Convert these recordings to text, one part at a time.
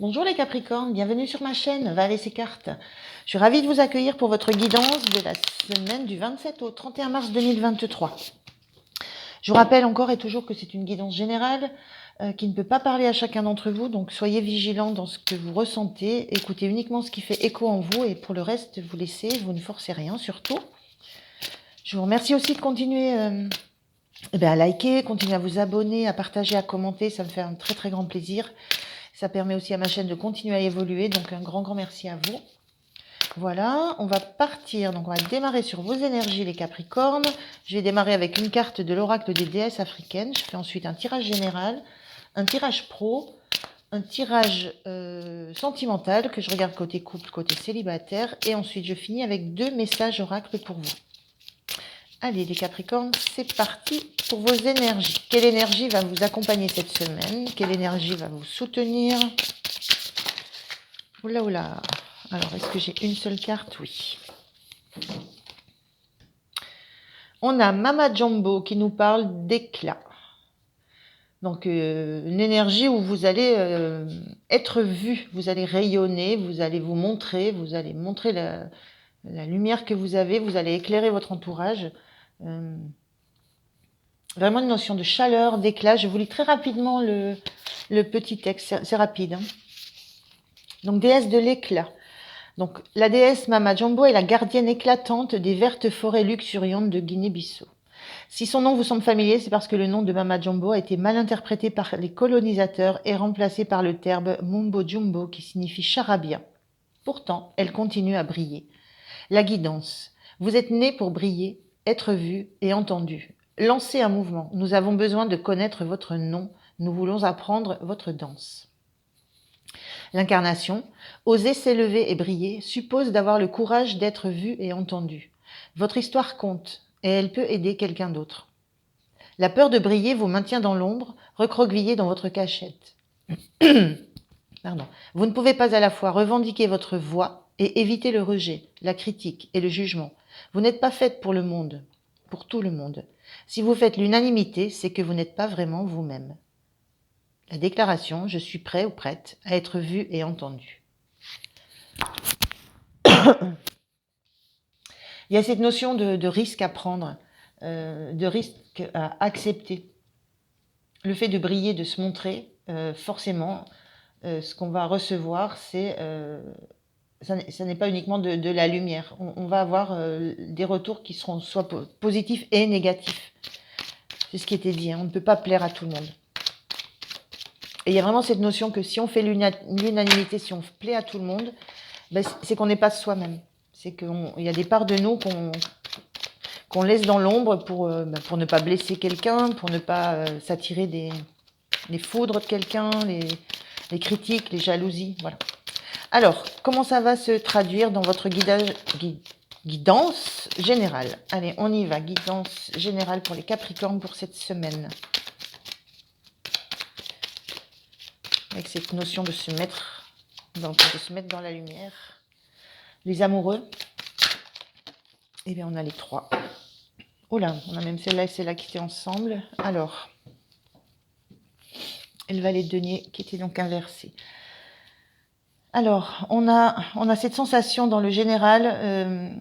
Bonjour les Capricornes, bienvenue sur ma chaîne Va et ses cartes. Je suis ravie de vous accueillir pour votre guidance de la semaine du 27 au 31 mars 2023. Je vous rappelle encore et toujours que c'est une guidance générale qui ne peut pas parler à chacun d'entre vous, donc soyez vigilants dans ce que vous ressentez, écoutez uniquement ce qui fait écho en vous et pour le reste, vous laissez, vous ne forcez rien surtout. Je vous remercie aussi de continuer à liker, continuer à vous abonner, à partager, à commenter, ça me fait un très très grand plaisir. Ça permet aussi à ma chaîne de continuer à évoluer, donc un grand merci à vous. Voilà, on va partir, donc on va démarrer sur vos énergies les Capricornes. Je vais démarrer avec une carte de l'oracle des déesses africaines. Je fais ensuite un tirage général, un tirage pro, un tirage sentimental que je regarde côté couple, côté célibataire. Et ensuite je finis avec 2 messages oracles pour vous. Allez les Capricornes, c'est parti pour vos énergies. Quelle énergie va vous accompagner cette semaine? Quelle énergie va vous soutenir? Oula oula. Alors, est-ce que j'ai une seule carte? Oui. On a Mama Jumbo qui nous parle d'éclat. Donc, une énergie où vous allez être vu, vous allez rayonner, vous allez vous montrer la lumière que vous avez, vous allez éclairer votre entourage. Vraiment une notion de chaleur, d'éclat. Je vous lis très rapidement le petit texte, c'est rapide. Hein. Donc, déesse de l'éclat. Donc, la déesse Mama Jumbo est la gardienne éclatante des vertes forêts luxuriantes de Guinée-Bissau. Si son nom vous semble familier, c'est parce que le nom de Mama Jumbo a été mal interprété par les colonisateurs et remplacé par le terme Mumbo Jumbo qui signifie charabia. Pourtant, elle continue à briller. La guidance. Vous êtes né pour briller, être vu et entendu. Lancez un mouvement. Nous avons besoin de connaître votre nom. Nous voulons apprendre votre danse. L'incarnation, oser s'élever et briller, suppose d'avoir le courage d'être vu et entendu. Votre histoire compte et elle peut aider quelqu'un d'autre. La peur de briller vous maintient dans l'ombre, recroquevillé dans votre cachette. Pardon. Vous ne pouvez pas à la fois revendiquer votre voix et éviter le rejet, la critique et le jugement. Vous n'êtes pas faite pour le monde, pour tout le monde. Si vous faites l'unanimité, c'est que vous n'êtes pas vraiment vous-même. La déclaration « Je suis prêt ou prête à être vu et entendu ». Il y a cette notion de risque à prendre, de risque à accepter. Le fait de briller, de se montrer, forcément, ce qu'on va recevoir, ça n'est pas uniquement de la lumière. On va avoir des retours qui seront soit positifs et négatifs. C'est ce qui était dit, hein. On ne peut pas plaire à tout le monde. Et il y a vraiment cette notion que si on fait l'unanimité, si on plaît à tout le monde, ben, c'est qu'on n'est pas soi-même. C'est qu'il y a des parts de nous qu'on laisse dans l'ombre pour ne pas blesser quelqu'un, pour ne pas s'attirer les foudres de quelqu'un, les critiques, les jalousies. Voilà. Alors, comment ça va se traduire dans votre guidance générale? Allez, on y va. Guidance générale pour les Capricornes pour cette semaine. Avec cette notion de se mettre dans la lumière. Les amoureux, eh bien on a les 3. Oh là, on a même celle-là et celle-là qui étaient ensemble. Alors, et le valet de denier qui était donc inversé. Alors, on a cette sensation dans le général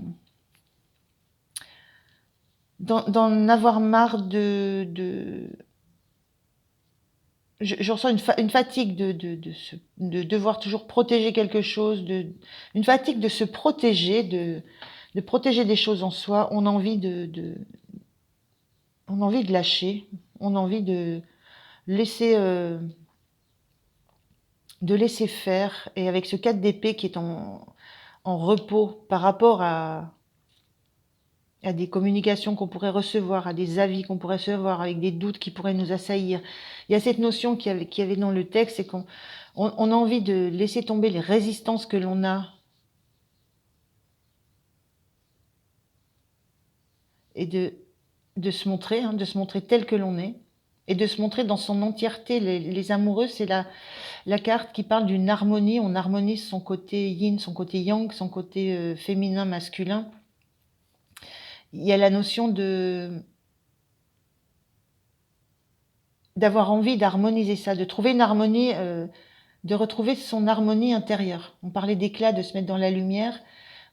d'en avoir marre je ressens une fatigue de devoir toujours protéger quelque chose, une fatigue de se protéger, de protéger des choses en soi. On a envie de lâcher, on a envie de laisser faire. Et avec ce 4 d'épée qui est en repos par rapport à des communications qu'on pourrait recevoir, à des avis qu'on pourrait recevoir, avec des doutes qui pourraient nous assaillir. Il y a cette notion qu'il y avait dans le texte, c'est qu'on a envie de laisser tomber les résistances que l'on a et de se montrer, de se montrer tel que l'on est et de se montrer dans son entièreté. Les amoureux, c'est la carte qui parle d'une harmonie. On harmonise son côté yin, son côté yang, son côté féminin, masculin. Il y a la notion d'avoir envie d'harmoniser ça, de trouver une harmonie de retrouver son harmonie intérieure. On parlait d'éclat, de se mettre dans la lumière.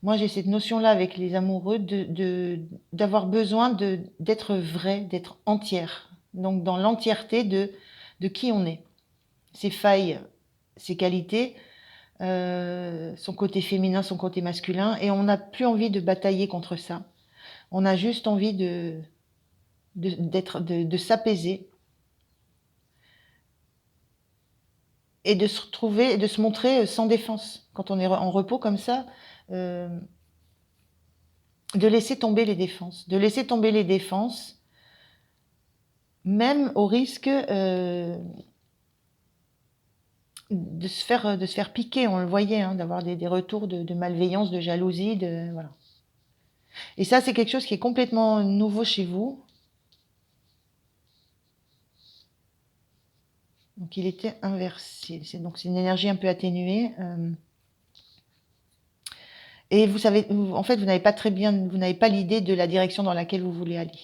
Moi, j'ai cette notion-là avec les amoureux d'avoir besoin d'être vrai, d'être entière. Donc, dans l'entièreté de qui on est. Ses failles, ses qualités, son côté féminin, son côté masculin. Et on n'a plus envie de batailler contre ça. On a juste envie de s'apaiser et de se retrouver, de se montrer sans défense. Quand on est en repos comme ça, de laisser tomber les défenses. De laisser tomber les défenses, même au risque de se faire piquer. On le voyait, hein, d'avoir des retours de malveillance, de jalousie, voilà. Et ça, c'est quelque chose qui est complètement nouveau chez vous. Donc, il était inversé. Donc, c'est une énergie un peu atténuée. Et vous savez, en fait, vous n'avez pas l'idée de la direction dans laquelle vous voulez aller.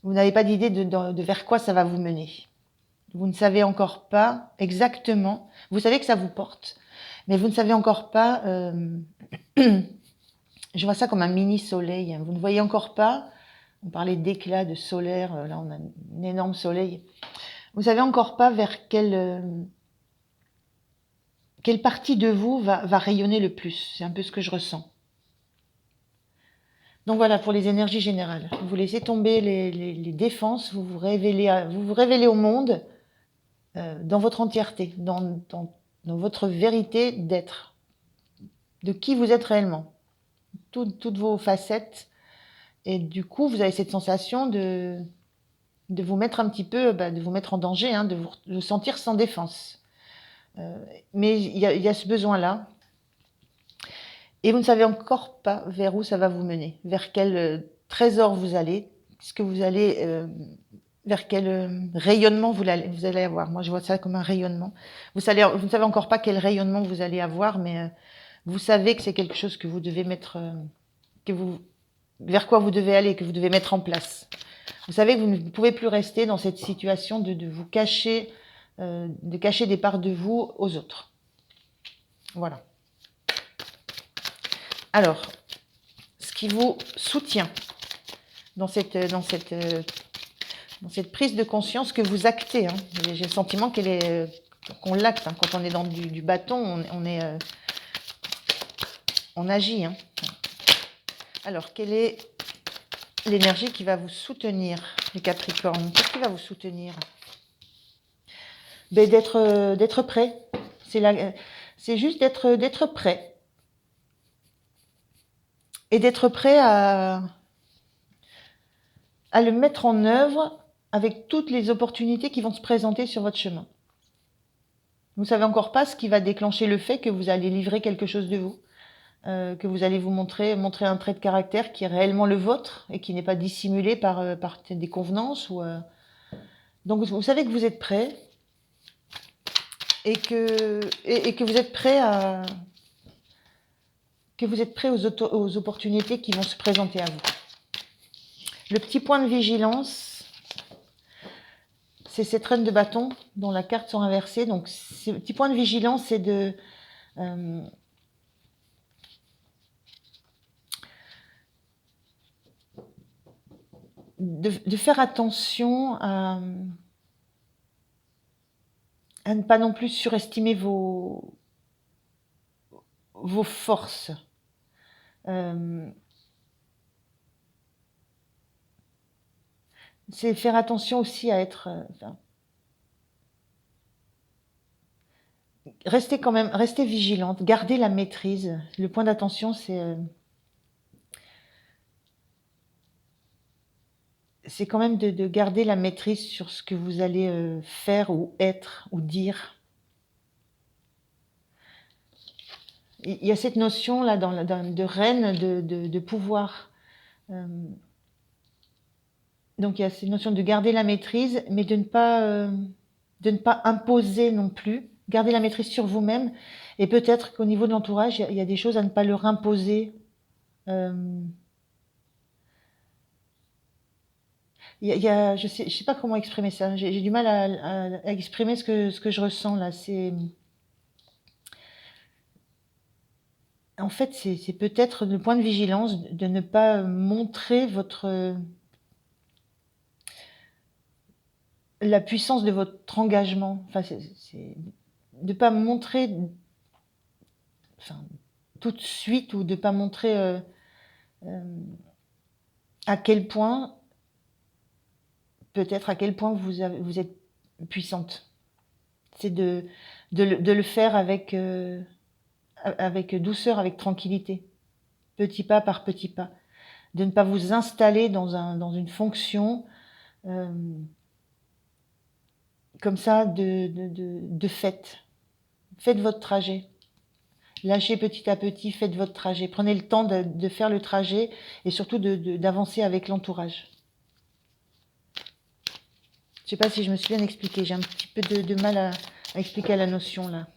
Vous n'avez pas d'idée de vers quoi ça va vous mener. Vous ne savez encore pas exactement. Vous savez que ça vous porte, mais vous ne savez encore pas. Je vois ça comme un mini soleil. Vous ne voyez encore pas. On parlait d'éclat, de solaire. Là, on a un énorme soleil. Vous savez encore pas vers quelle partie de vous va rayonner le plus. C'est un peu ce que je ressens. Donc voilà, pour les énergies générales. Vous laissez tomber les défenses, vous vous révélez au monde dans votre entièreté, dans votre vérité d'être, de qui vous êtes réellement, toutes vos facettes. Et du coup, vous avez cette sensation de vous mettre un petit peu, de vous mettre en danger, hein, de vous sentir sans défense. Mais il y a ce besoin-là. Et vous ne savez encore pas vers où ça va vous mener, vers quel trésor vous allez, est-ce que vous allez, vers quel rayonnement vous allez avoir. Moi, je vois ça comme un rayonnement. Vous ne savez encore pas quel rayonnement vous allez avoir, mais vous savez que c'est quelque chose que vous devez mettre, vers quoi vous devez aller, que vous devez mettre en place. Vous savez que vous ne pouvez plus rester dans cette situation de vous cacher, de cacher des parts de vous aux autres. Voilà. Alors, ce qui vous soutient dans cette prise de conscience que vous actez, hein. J'ai le sentiment qu'on l'acte, hein. Quand on est dans du bâton, on agit, hein. Alors, quelle est l'énergie qui va vous soutenir, les Capricornes? Qu'est-ce qui va vous soutenir? D'être prêt. C'est juste d'être prêt. Et d'être prêt à le mettre en œuvre avec toutes les opportunités qui vont se présenter sur votre chemin. Vous ne savez encore pas ce qui va déclencher le fait que vous allez livrer quelque chose de vous, que vous allez vous montrer un trait de caractère qui est réellement le vôtre et qui n'est pas dissimulé par des convenances. Donc vous savez que vous êtes prêt et que vous êtes prêt aux opportunités qui vont se présenter à vous. Le petit point de vigilance, c'est cette reine de bâton dont la carte sont inversées. Donc, ce petit point de vigilance, c'est de faire attention à ne pas non plus surestimer vos forces. C'est faire attention aussi à être... restez vigilante, gardez la maîtrise. Le point d'attention, c'est quand même de garder la maîtrise sur ce que vous allez faire ou être ou dire. Il y a cette notion là de reine, de pouvoir. Donc il y a cette notion de garder la maîtrise, mais de ne pas imposer non plus. Garder la maîtrise sur vous-même. Et peut-être qu'au niveau de l'entourage, il y a des choses à ne pas leur imposer. Je sais pas comment exprimer ça. J'ai du mal à exprimer ce que je ressens là. en fait, c'est peut-être le point de vigilance de ne pas montrer la puissance de votre engagement. Enfin, c'est de ne pas montrer, enfin, tout de suite, ou de ne pas montrer à quel point, peut-être à quel point vous êtes puissante. C'est de le faire avec douceur, avec tranquillité, petit pas par petit pas. De ne pas vous installer dans une fonction comme ça de fait. Faites votre trajet. Lâchez petit à petit, faites votre trajet. Prenez le temps de faire le trajet et surtout d'avancer avec l'entourage. Je ne sais pas si je me suis bien expliquée. J'ai un petit peu de mal à expliquer la notion là.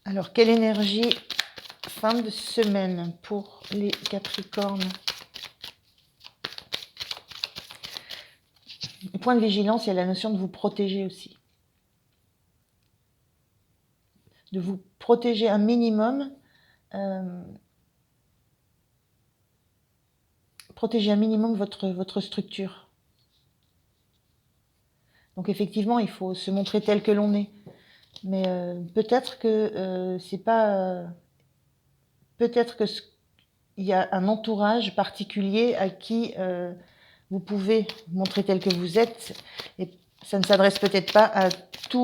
Alors, quelle énergie fin de semaine pour les Capricornes? Le point de vigilance, il y a la notion de vous protéger aussi. De vous protéger un minimum. Protéger un minimum votre structure. Donc effectivement, il faut se montrer tel que l'on est. Mais peut-être que c'est pas... peut-être que il y a un entourage particulier à qui vous pouvez montrer tel que vous êtes. Et ça ne s'adresse peut-être pas à tout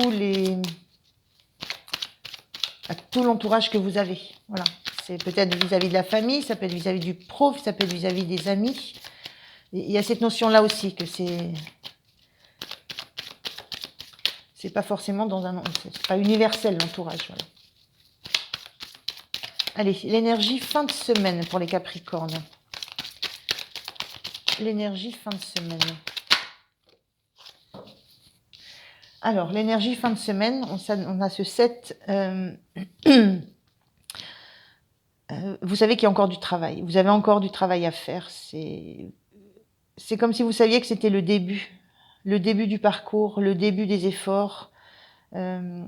l'entourage que vous avez. Voilà. C'est peut-être vis-à-vis de la famille, ça peut être vis-à-vis du prof, ça peut être vis-à-vis des amis. Et il y a cette notion-là aussi, que c'est pas forcément c'est pas universel l'entourage. Voilà. Allez, l'énergie fin de semaine pour les Capricornes. L'énergie fin de semaine. Alors, l'énergie fin de semaine, on a ce 7. Vous savez qu'il y a encore du travail. Vous avez encore du travail à faire. C'est comme si vous saviez que c'était le début du parcours, le début des efforts, le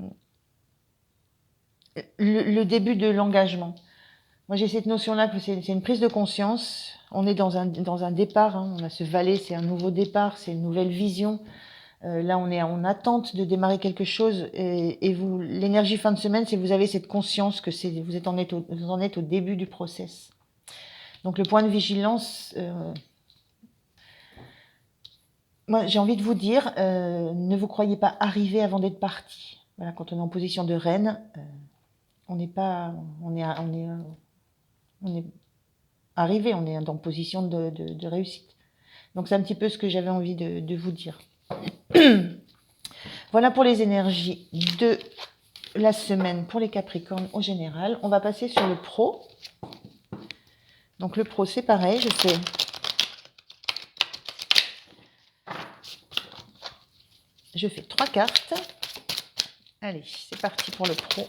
début de l'engagement. Moi, j'ai cette notion-là que c'est une prise de conscience. On est dans un départ. Hein. On a ce valet, c'est un nouveau départ, c'est une nouvelle vision. Là, on est en attente de démarrer quelque chose. Et vous, l'énergie fin de semaine, c'est que vous avez cette conscience que vous en êtes au début du process. Donc, le point de vigilance, moi, j'ai envie de vous dire, ne vous croyez pas arrivé avant d'être parti. Voilà, quand on est en position de reine, on est arrivé, on est en position de réussite. Donc c'est un petit peu ce que j'avais envie de vous dire. Voilà pour les énergies de la semaine pour les Capricornes au général. On va passer sur le pro. Donc le pro, c'est pareil, je fais 3 cartes. Allez, c'est parti pour le pro.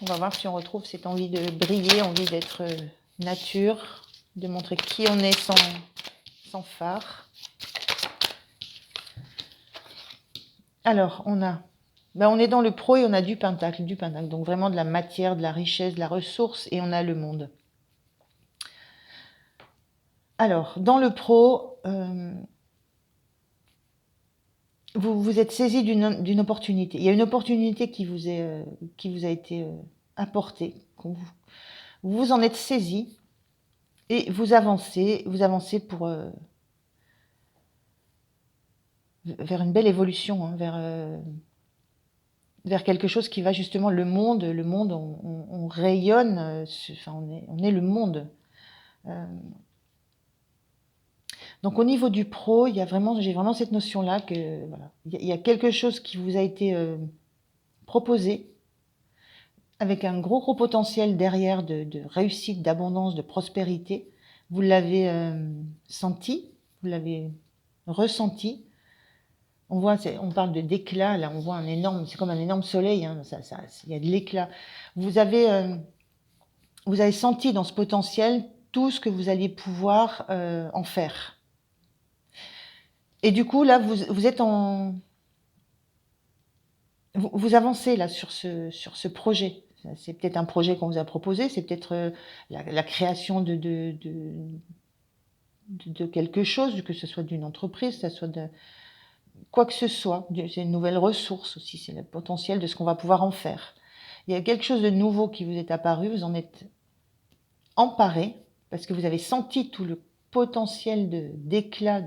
On va voir si on retrouve cette envie de briller, envie d'être nature, de montrer qui on est sans phare. Alors, on est dans le pro et on a du pentacle. Donc vraiment de la matière, de la richesse, de la ressource, et on a le monde. Alors, dans le pro, vous êtes saisi d'une opportunité. Il y a une opportunité qui vous a été apportée. Vous en êtes saisi et vous avancez pour vers une belle évolution, hein, vers quelque chose qui va justement le monde, on rayonne, on est le monde. Donc au niveau du pro, j'ai vraiment cette notion-là que voilà, il y a quelque chose qui vous a été proposé avec un gros potentiel derrière de réussite, d'abondance, de prospérité. Vous l'avez senti, vous l'avez ressenti. On parle d'éclat, là on voit c'est comme un énorme soleil, hein, il y a de l'éclat. Vous avez senti dans ce potentiel tout ce que vous alliez pouvoir en faire. Et du coup, là, vous êtes en... Vous avancez là sur ce projet. C'est peut-être un projet qu'on vous a proposé, c'est peut-être la création de quelque chose, que ce soit d'une entreprise, que ce soit de quoi que ce soit. C'est une nouvelle ressource aussi, c'est le potentiel de ce qu'on va pouvoir en faire. Il y a quelque chose de nouveau qui vous est apparu, vous en êtes emparé, parce que vous avez senti tout le potentiel d'éclat,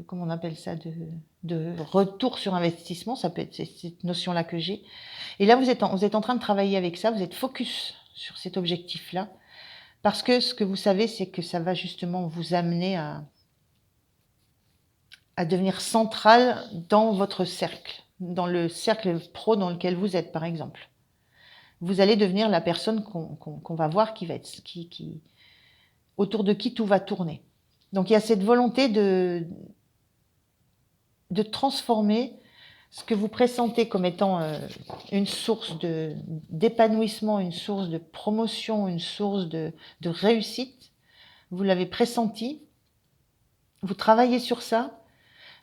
comment on appelle ça, de retour sur investissement, ça peut être cette notion-là que j'ai. Et là, vous êtes en train de travailler avec ça, vous êtes focus sur cet objectif-là, parce que ce que vous savez, c'est que ça va justement vous amener à devenir central dans votre cercle, dans le cercle pro dans lequel vous êtes, par exemple. Vous allez devenir la personne qu'on va voir qui va être, autour de qui tout va tourner. Donc il y a cette volonté de transformer ce que vous pressentez comme étant une source d'épanouissement, une source de promotion, une source de réussite. Vous l'avez pressenti, vous travaillez sur ça,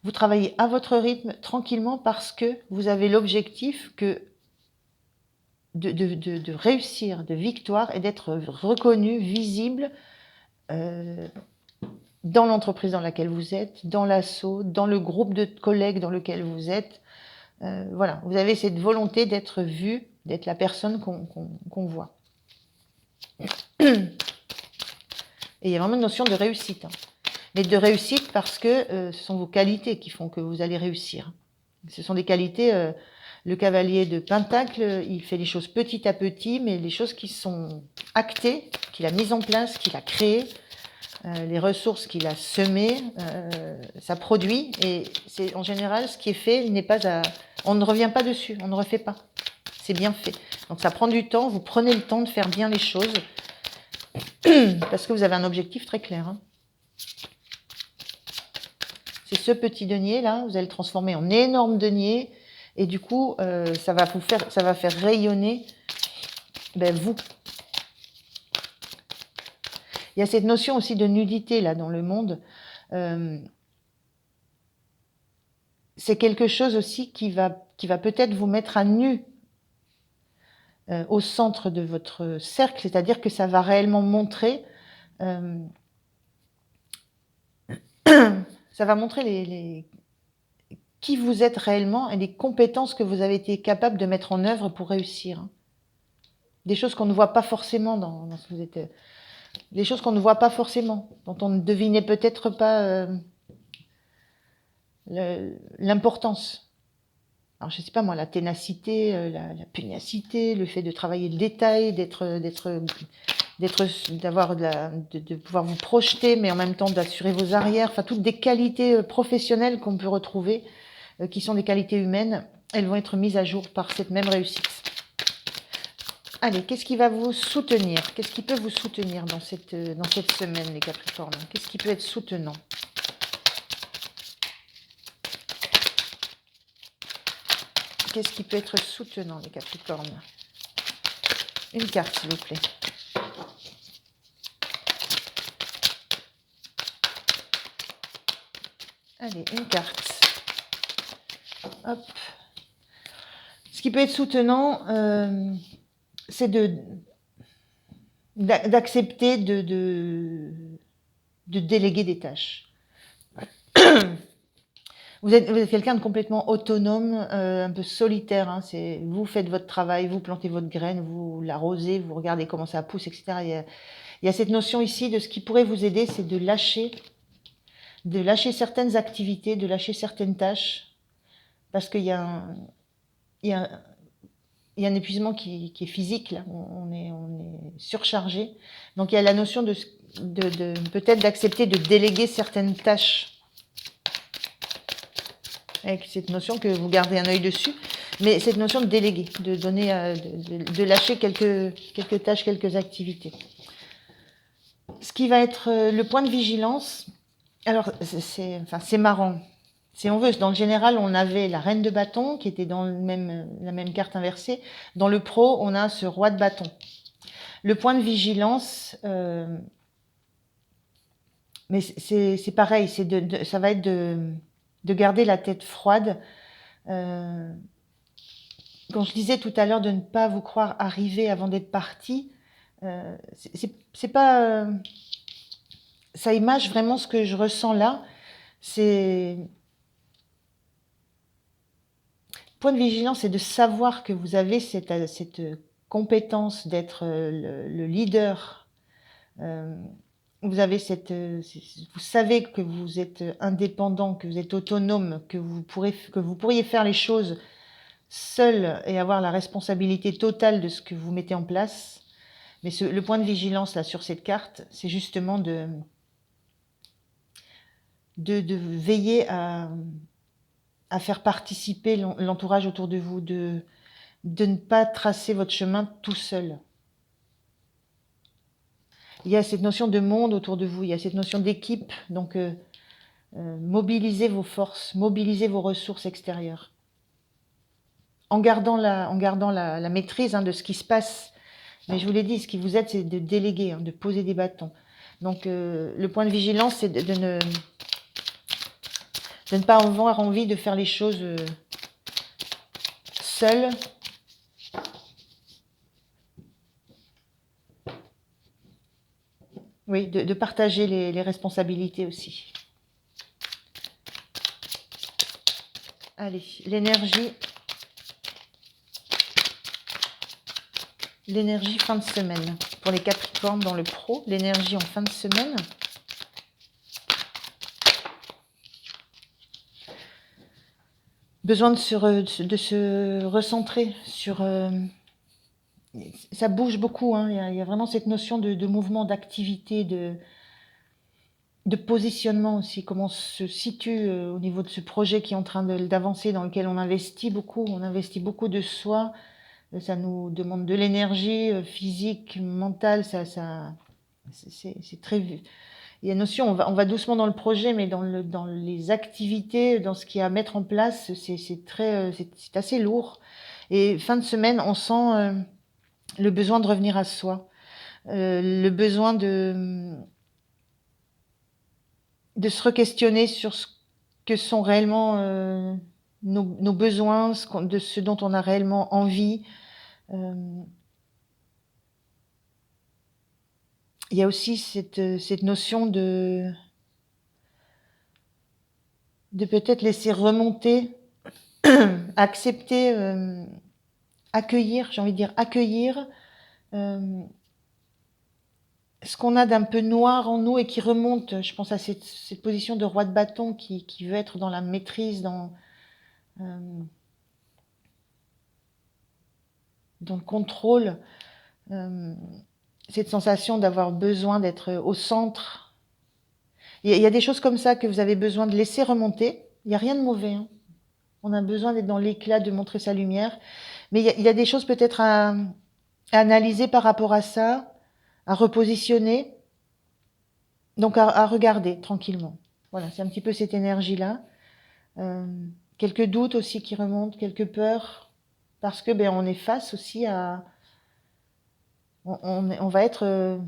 vous travaillez à votre rythme, tranquillement, parce que vous avez l'objectif de réussir, de victoire, et d'être reconnu, visible dans l'entreprise dans laquelle vous êtes, dans l'asso, dans le groupe de collègues dans lequel vous êtes. Voilà, vous avez cette volonté d'être vu, d'être la personne qu'on voit. Et il y a vraiment une notion de réussite. Hein. Mais de réussite parce que ce sont vos qualités qui font que vous allez réussir. Ce sont des qualités... le cavalier de Pentacle, il fait les choses petit à petit, mais les choses qui sont actées, qu'il a mises en place, qu'il a créées, les ressources qu'il a semées, ça produit. Et c'est en général ce qui est fait n'est pas à... On ne revient pas dessus, on ne refait pas. C'est bien fait. Donc ça prend du temps, vous prenez le temps de faire bien les choses, parce que vous avez un objectif très clair. Hein. C'est ce petit denier là, vous allez le transformer en énorme denier. Et du coup, ça va faire rayonner vous. Il y a cette notion aussi de nudité là dans le monde. C'est quelque chose aussi qui va peut-être vous mettre à nu au centre de votre cercle, c'est-à-dire que ça va réellement montrer, ça va montrer qui vous êtes réellement et les compétences que vous avez été capable de mettre en œuvre pour réussir. Des choses qu'on ne voit pas forcément dans ce que vous êtes. Des choses qu'on ne voit pas forcément, dont on ne devinait peut-être pas l'importance. Alors je sais pas moi, la ténacité, la pugnacité, le fait de travailler le détail, de pouvoir vous projeter, mais en même temps d'assurer vos arrières, enfin toutes des qualités professionnelles qu'on peut retrouver, qui sont des qualités humaines, elles vont être mises à jour par cette même réussite. Allez, qu'est-ce qui va vous soutenir? Qu'est-ce qui peut vous soutenir dans cette semaine, les Capricornes? Qu'est-ce qui peut être soutenant? Qu'est-ce qui peut être soutenant, les Capricornes? Une carte, s'il vous plaît. Allez, une carte. Hop. Ce qui peut être soutenant, c'est d'accepter de déléguer des tâches. Vous êtes quelqu'un de complètement autonome, un peu solitaire. Hein, vous faites votre travail, vous plantez votre graine, vous l'arrosez, vous regardez comment ça pousse, etc. Il y a cette notion ici de ce qui pourrait vous aider, c'est de lâcher certaines activités, de lâcher certaines tâches, parce qu'il y a un épuisement qui est physique, là. On est surchargé. Donc il y a la notion de peut-être d'accepter de déléguer certaines tâches. Avec cette notion que vous gardez un œil dessus, mais cette notion de déléguer, de donner, de lâcher quelques tâches, quelques activités. Ce qui va être le point de vigilance, alors c'est marrant. Si on veut, dans le général, on avait la reine de bâton qui était dans la même carte inversée. Dans le pro, on a ce roi de bâton. Le point de vigilance, Mais c'est pareil, ça va être de garder la tête froide. Euh, Quand je disais tout à l'heure de ne pas vous croire arrivé avant d'être parti, c'est pas... ça image vraiment ce que je ressens là. C'est... Point de vigilance, c'est de savoir que vous avez cette compétence d'être le leader. Vous avez vous savez que vous êtes indépendant, que vous êtes autonome, que vous pourriez faire les choses seul et avoir la responsabilité totale de ce que vous mettez en place. Mais le point de vigilance là sur cette carte, c'est justement de veiller à faire participer l'entourage autour de vous, de ne pas tracer votre chemin tout seul. Il y a cette notion de monde autour de vous, il y a cette notion d'équipe, donc mobilisez vos forces, mobilisez vos ressources extérieures. En gardant la maîtrise de ce qui se passe. Mais je vous l'ai dit, ce qui vous aide, c'est de déléguer, de poser des bâtons. Donc le point de vigilance, c'est de ne pas avoir envie de faire les choses seul. Oui, de partager les responsabilités aussi. Allez, l'énergie fin de semaine. Pour les Capricornes dans le pro, l'énergie en fin de semaine. Besoin de se recentrer sur... ça bouge beaucoup, hein. Il y a vraiment cette notion de mouvement, d'activité, de positionnement aussi, comment on se situe au niveau de ce projet qui est en train d'avancer, dans lequel on investit beaucoup de soi. Ça nous demande de l'énergie physique, mentale, c'est très... Il y a une notion, on va doucement dans le projet, mais dans les activités, dans ce qu'il y a à mettre en place, c'est assez lourd. Et fin de semaine, on sent le besoin de revenir à soi, le besoin de se re-questionner sur ce que sont réellement nos besoins, de ce dont on a réellement envie. Il y a aussi cette notion de peut-être laisser remonter, accepter, accueillir, j'ai envie de dire accueillir ce qu'on a d'un peu noir en nous et qui remonte. Je pense à cette position de roi de bâton qui veut être dans la maîtrise, dans le contrôle, cette sensation d'avoir besoin d'être au centre. Il y a des choses comme ça que vous avez besoin de laisser remonter. Il n'y a rien de mauvais, hein. On a besoin d'être dans l'éclat, de montrer sa lumière. Mais il y a des choses peut-être à analyser par rapport à ça, à repositionner. Donc à regarder tranquillement. Voilà, c'est un petit peu cette énergie-là. Quelques doutes aussi qui remontent, quelques peurs. Parce que on est face aussi à... On va être...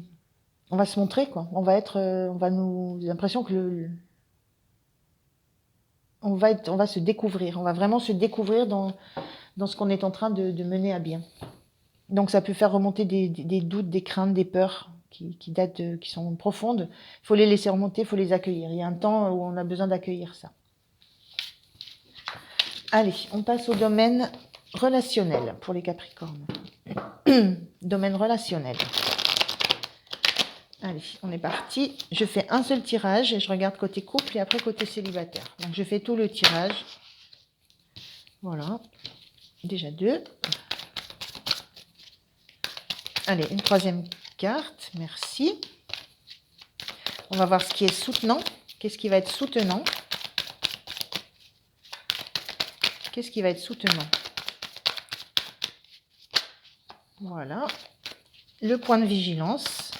on va se montrer, quoi. On va nous... J'ai l'impression que on va se découvrir. On va vraiment se découvrir dans ce qu'on est en train de mener à bien. Donc ça peut faire remonter des doutes, des craintes, des peurs qui datent, qui sont profondes. Il faut les laisser remonter, il faut les accueillir. Il y a un temps où on a besoin d'accueillir ça. Allez, on passe au domaine relationnel pour les Capricornes. Domaine relationnel. Allez, on est parti. Je fais un seul tirage et je regarde côté couple et après côté célibataire. Donc je fais tout le tirage. Voilà. Déjà 2. Allez, une troisième carte. Merci. On va voir ce qui est soutenant. Qu'est-ce qui va être soutenant? Qu'est-ce qui va être soutenant? Voilà. Le point de vigilance.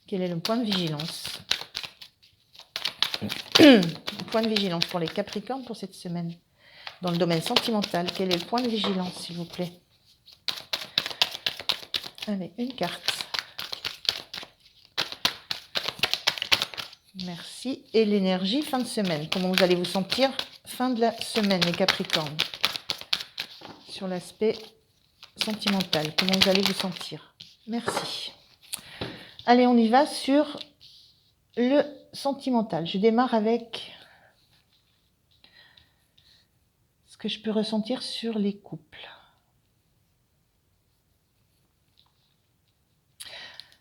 Quel est le point de vigilance? Le point de vigilance pour les Capricornes pour cette semaine. Dans le domaine sentimental, quel est le point de vigilance, s'il vous plaît? Allez, une carte. Merci. Et l'énergie fin de semaine. Comment vous allez vous sentir fin de la semaine, les Capricornes? Sur l'aspect sentimental, comment vous allez vous sentir? Merci. Allez, on y va sur le sentimental. Je démarre avec ce que je peux ressentir sur les couples.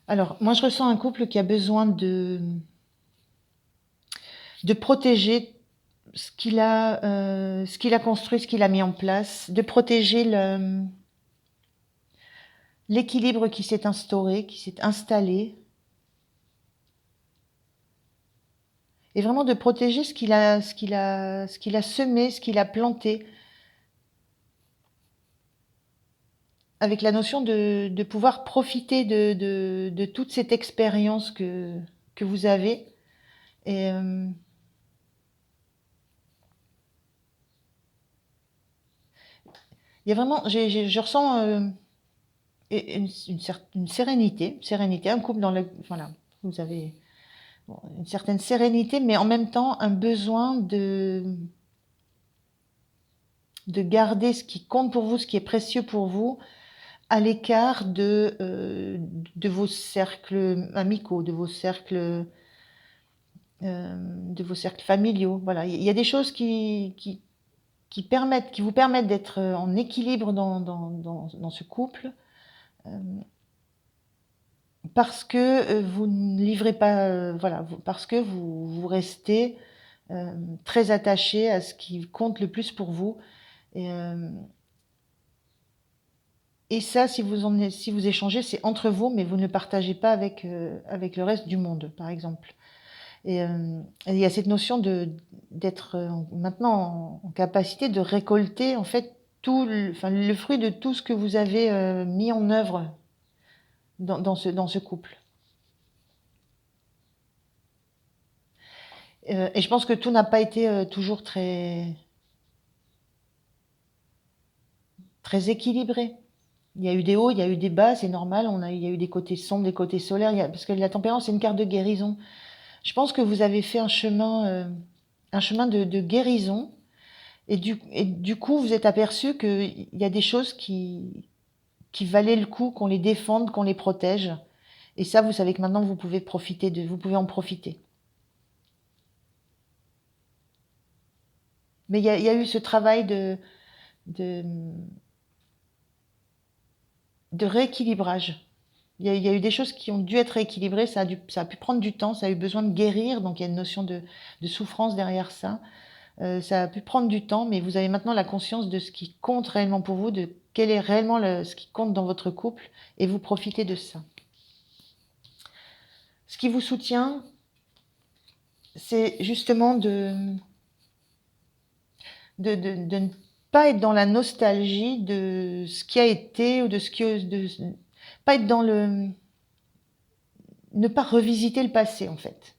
Alors, moi, je ressens un couple qui a besoin de protéger ce qu'il a construit, ce qu'il a mis en place, de protéger l'équilibre qui s'est instauré, qui s'est installé, et vraiment de protéger ce qu'il a semé, ce qu'il a planté, avec la notion de pouvoir profiter de toute cette expérience que vous avez. Et il y a vraiment, je ressens une sérénité, un couple dans le, voilà, vous avez une certaine sérénité, mais en même temps un besoin de garder ce qui compte pour vous, ce qui est précieux pour vous, à l'écart de vos cercles amicaux, de vos cercles familiaux. Voilà, il y a des choses qui vous permettent d'être en équilibre dans ce couple, parce que vous ne livrez pas, voilà, parce que vous restez très attaché à ce qui compte le plus pour vous. Et ça, si vous échangez, c'est entre vous, mais vous ne le partagez pas avec le reste du monde, par exemple. Et il y a cette notion d'être maintenant en capacité de récolter en fait le fruit de tout ce que vous avez mis en œuvre dans ce couple. Et je pense que tout n'a pas été toujours très très équilibré. Il y a eu des hauts, il y a eu des bas, c'est normal. Il y a eu des côtés sombres, des côtés solaires. Parce que la tempérance, c'est une carte de guérison. Je pense que vous avez fait un chemin de guérison. Et du coup, vous êtes aperçu qu'il y a des choses qui valaient le coup, qu'on les défende, qu'on les protège. Et ça, vous savez que maintenant, vous pouvez en profiter. Mais il y a eu ce travail de, de rééquilibrage. Il y a eu des choses qui ont dû être rééquilibrées, ça a pu prendre du temps, ça a eu besoin de guérir, donc il y a une notion de souffrance derrière ça. Ça a pu prendre du temps, mais vous avez maintenant la conscience de ce qui compte réellement pour vous, de quel est réellement ce qui compte dans votre couple, et vous profitez de ça. Ce qui vous soutient, c'est justement de ne pas être dans la nostalgie de ce qui a été ou de ce qui... pas être dans ne pas revisiter le passé, en fait.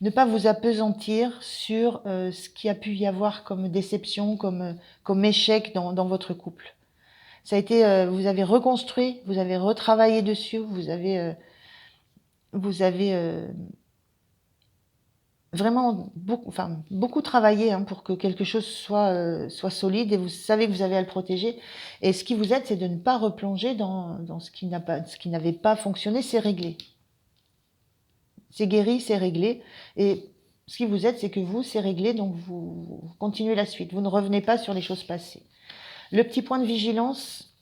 Ne pas vous appesantir sur ce qu'il y a pu y avoir comme déception, comme échec dans votre couple. Ça a été, vous avez reconstruit, vous avez retravaillé dessus, vous avez vraiment beaucoup travaillé pour que quelque chose soit solide, et vous savez que vous avez à le protéger. Et ce qui vous aide, c'est de ne pas replonger dans ce qui n'avait pas fonctionné. C'est réglé. C'est guéri, c'est réglé. Et ce qui vous aide, c'est que c'est réglé, donc vous continuez la suite. Vous ne revenez pas sur les choses passées. Le petit point de vigilance,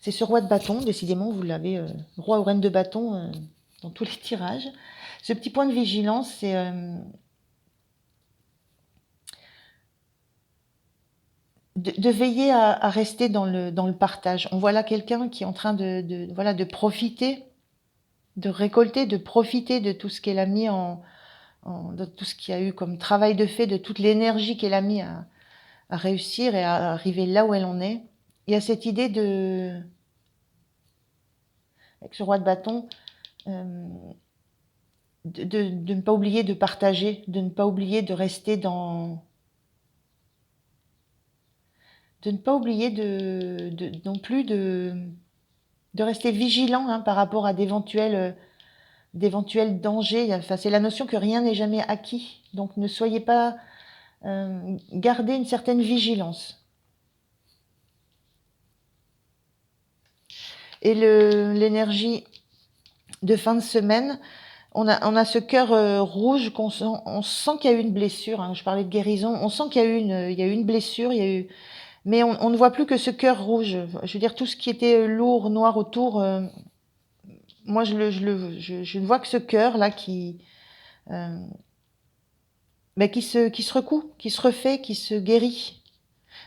c'est ce roi de bâton. Décidément, vous l'avez, roi ou reine de bâton dans tous les tirages. Ce petit point de vigilance, c'est de veiller à rester dans le partage. On voit là quelqu'un qui est en train de profiter, de récolter, de profiter de tout ce qu'elle a mis de tout ce qu'il y a eu comme travail de fait, de toute l'énergie qu'elle a mis à réussir et à arriver là où elle en est. Il y a cette idée avec ce roi de bâton, de ne pas oublier de partager, de ne pas oublier de rester de ne pas oublier non plus de rester vigilant par rapport à d'éventuels d'éventuels dangers. Enfin, c'est la notion que rien n'est jamais acquis. Donc ne soyez pas... gardez une certaine vigilance. Et l'énergie de fin de semaine, on a ce cœur rouge on sent qu'il y a eu une blessure. Hein, je parlais de guérison. On sent qu'il y a eu une blessure, mais on ne voit plus que ce cœur rouge. Je veux dire, tout ce qui était lourd, noir autour, moi je ne vois que ce cœur là euh, qui se recoue, qui se refait, qui se guérit.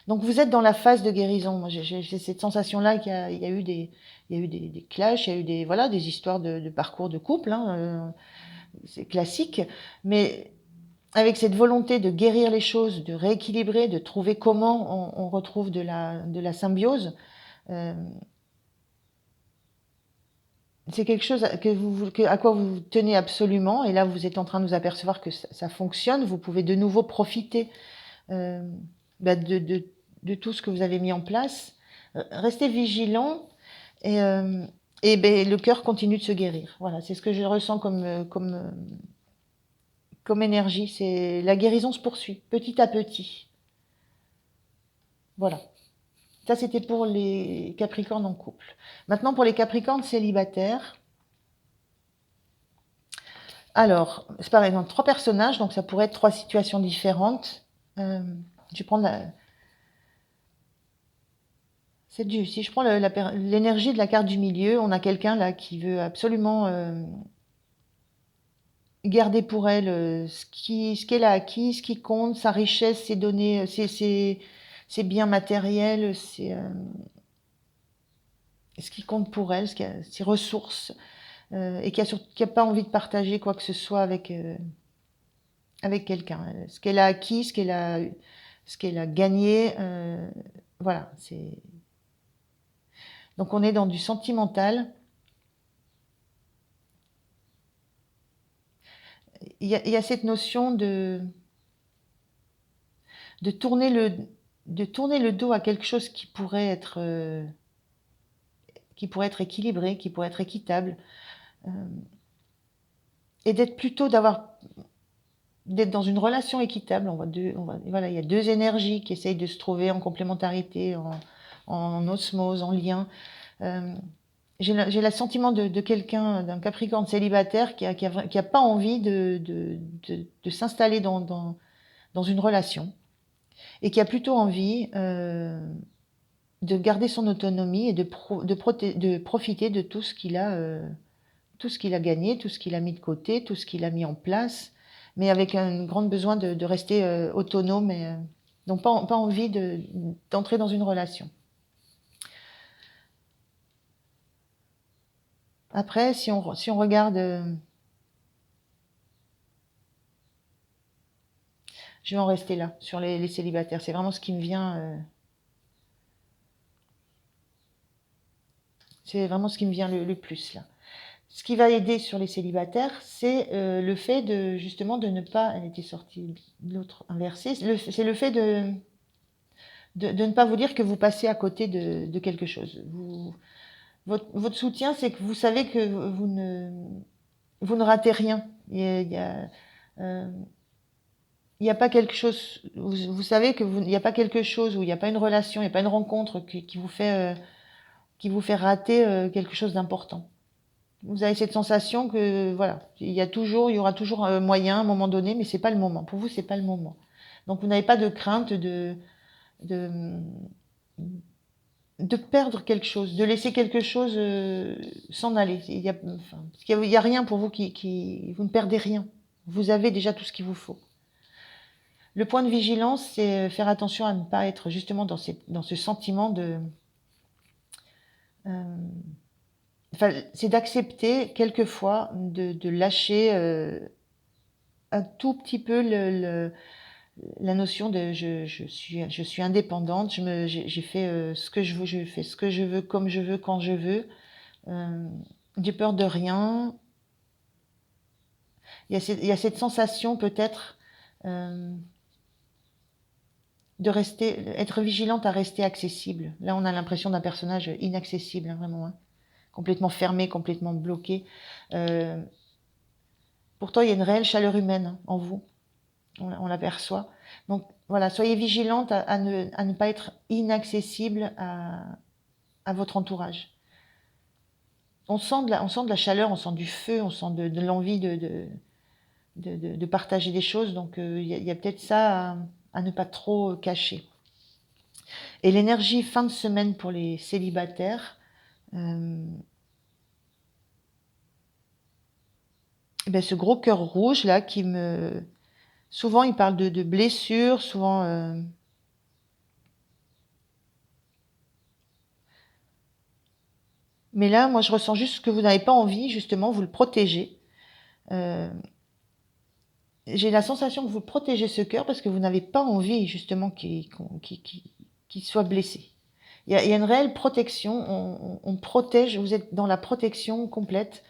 Donc vous êtes dans la phase de guérison. Moi j'ai cette sensation-là qu'il y a eu des clashs, il y a eu des histoires de parcours de couple. Hein, c'est classique, mais avec cette volonté de guérir les choses, de rééquilibrer, de trouver comment on retrouve de la symbiose, c'est quelque chose à quoi vous tenez absolument. Et là, vous êtes en train de vous apercevoir que ça fonctionne. Vous pouvez de nouveau profiter euh, de tout ce que vous avez mis en place. Restez vigilant et le cœur continue de se guérir. Voilà, c'est ce que je ressens comme énergie. C'est la guérison se poursuit petit à petit. Voilà. Ça, c'était pour les Capricornes en couple. Maintenant, pour les Capricornes célibataires. Alors, c'est pareil, dans 3 personnages, donc ça pourrait être 3 situations différentes. Je vais prendre si je prends l'énergie de la carte du milieu, on a quelqu'un là qui veut absolument garder pour elle ce qu'elle a acquis, ce qui compte, sa richesse, ses données, ses biens matériels, ce qui compte pour elle, ses ressources, et qui a pas envie de partager quoi que ce soit avec quelqu'un. Ce qu'elle a acquis, ce qu'elle a gagné, voilà. Donc on est dans du sentimental. Il y a cette notion de tourner le dos à quelque chose qui pourrait être équilibré, qui pourrait être équitable, et d'être dans une relation équitable. Voilà, il y a 2 énergies qui essayent de se trouver en complémentarité, en osmose, en lien. J'ai le sentiment de quelqu'un, d'un Capricorne célibataire qui a pas envie de s'installer dans une relation et qui a plutôt envie de garder son autonomie et de profiter de tout ce qu'il a gagné, tout ce qu'il a mis de côté, tout ce qu'il a mis en place, mais avec un grand besoin de rester autonome et donc pas envie d'entrer dans une relation. Après, si on regarde, je vais en rester là sur les célibataires. C'est vraiment ce qui me vient. C'est vraiment ce qui me vient le plus là. Ce qui va aider sur les célibataires, c'est le fait de justement de ne pas. Elle était sortie de l'autre inversé. C'est le fait de ne pas vous dire que vous passez à côté de quelque chose. Votre soutien, c'est que vous savez que vous ne ratez rien. Il y a pas quelque chose. Vous savez que il n'y a pas quelque chose où il n'y a pas une relation, il n'y a pas une rencontre qui vous fait rater quelque chose d'important. Vous avez cette sensation que voilà, il y aura toujours un moyen à un moment donné, mais c'est pas le moment. Pour vous, c'est pas le moment. Donc vous n'avez pas de crainte de perdre quelque chose, de laisser quelque chose s'en aller. Parce qu'il y a rien pour vous vous ne perdez rien. Vous avez déjà tout ce qu'il vous faut. Le point de vigilance, c'est faire attention à ne pas être justement dans ce sentiment c'est d'accepter quelquefois de lâcher un tout petit peu la notion de je suis indépendante, j'ai fait ce que je veux, je fais ce que je veux, comme je veux, quand je veux. J'ai peur de rien. Il y a cette sensation peut-être être vigilante à rester accessible. Là, on a l'impression d'un personnage inaccessible, hein, vraiment, hein, complètement fermé, complètement bloqué. Pourtant, il y a une réelle chaleur humaine en vous. On l'aperçoit. Donc voilà, soyez vigilante à ne pas être inaccessible à votre entourage. On sent de la chaleur, on sent du feu, on sent de l'envie de partager des choses. Donc il y a peut-être ça à ne pas trop cacher. Et l'énergie fin de semaine pour les célibataires, ce gros cœur rouge là qui me... Souvent il parle de blessures, souvent... Mais là, moi, je ressens juste que vous n'avez pas envie, justement, vous le protégez. Euh, J'ai la sensation que vous protégez ce cœur parce que vous n'avez pas envie, justement, qu'il soit blessé. Il y a une réelle protection, on protège, vous êtes dans la protection complète.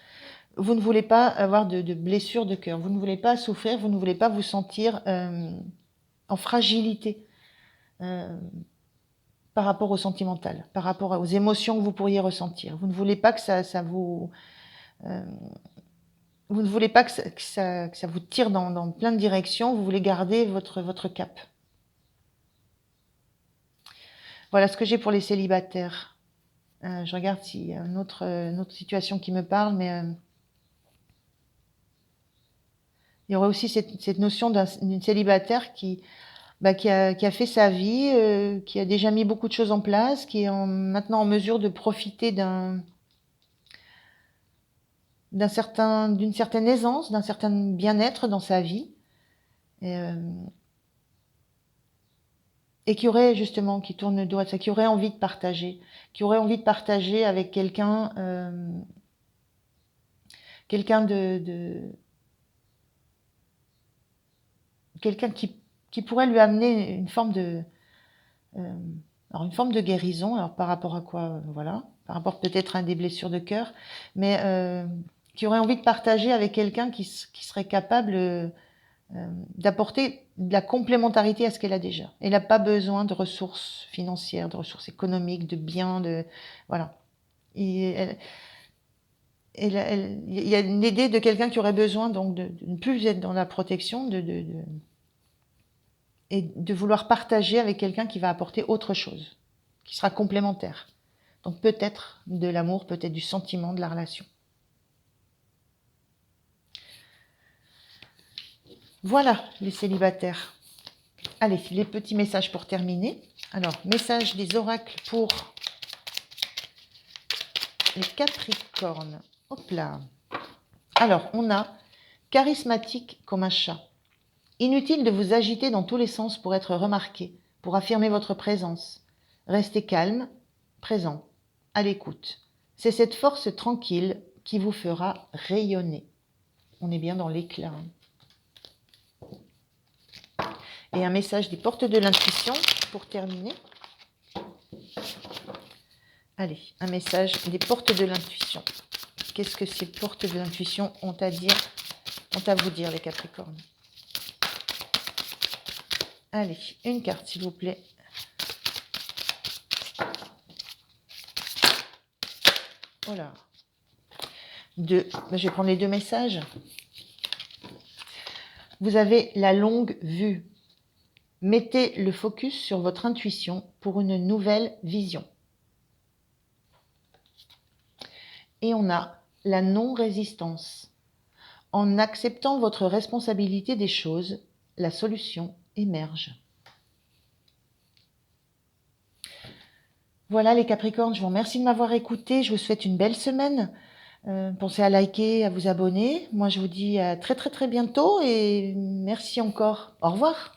Vous ne voulez pas avoir de blessure de cœur, vous ne voulez pas souffrir, vous ne voulez pas vous sentir en fragilité par rapport au sentimental, par rapport aux émotions que vous pourriez ressentir. Vous ne voulez pas que ça vous... vous ne voulez pas que ça vous tire dans plein de directions, vous voulez garder votre cap. Voilà ce que j'ai pour les célibataires. Je regarde s'il y a une autre situation qui me parle, mais il y aurait aussi cette notion d'une célibataire qui a fait sa vie, qui a déjà mis beaucoup de choses en place, qui est maintenant en mesure de profiter d'une certaine aisance, d'un certain bien-être dans sa vie, et qui aurait justement, qui tourne le dos à ça, qui aurait envie de partager, avec quelqu'un, quelqu'un qui pourrait lui amener une forme de guérison, alors par rapport à quoi, voilà, par rapport peut-être à des blessures de cœur, mais qui aurait envie de partager avec quelqu'un qui serait capable d'apporter de la complémentarité à ce qu'elle a déjà. Elle n'a pas besoin de ressources financières, de ressources économiques, de biens, voilà. Et il y a une idée de quelqu'un qui aurait besoin donc de ne plus être dans la protection, et de vouloir partager avec quelqu'un qui va apporter autre chose, qui sera complémentaire. Donc peut-être de l'amour, peut-être du sentiment, de la relation. Voilà les célibataires. Allez, les petits messages pour terminer. Alors, message des oracles pour les Capricornes. Hop là. Alors, on a charismatique comme un chat. Inutile de vous agiter dans tous les sens pour être remarqué, pour affirmer votre présence. Restez calme, présent, à l'écoute. C'est cette force tranquille qui vous fera rayonner. On est bien dans l'éclat. Et un message des portes de l'intuition pour terminer. Allez, un message des portes de l'intuition. Qu'est-ce que ces portes de l'intuition ont à vous dire, les Capricornes? Allez, une carte, s'il vous plaît. Voilà. Je vais prendre les deux messages. Vous avez la longue vue. Mettez le focus sur votre intuition pour une nouvelle vision. Et on a la non-résistance. En acceptant votre responsabilité des choses, la solution émerge. Voilà les Capricornes, je vous remercie de m'avoir écouté. Je vous souhaite une belle semaine. Pensez à liker, à vous abonner. Moi, je vous dis à très très très bientôt et merci encore. Au revoir.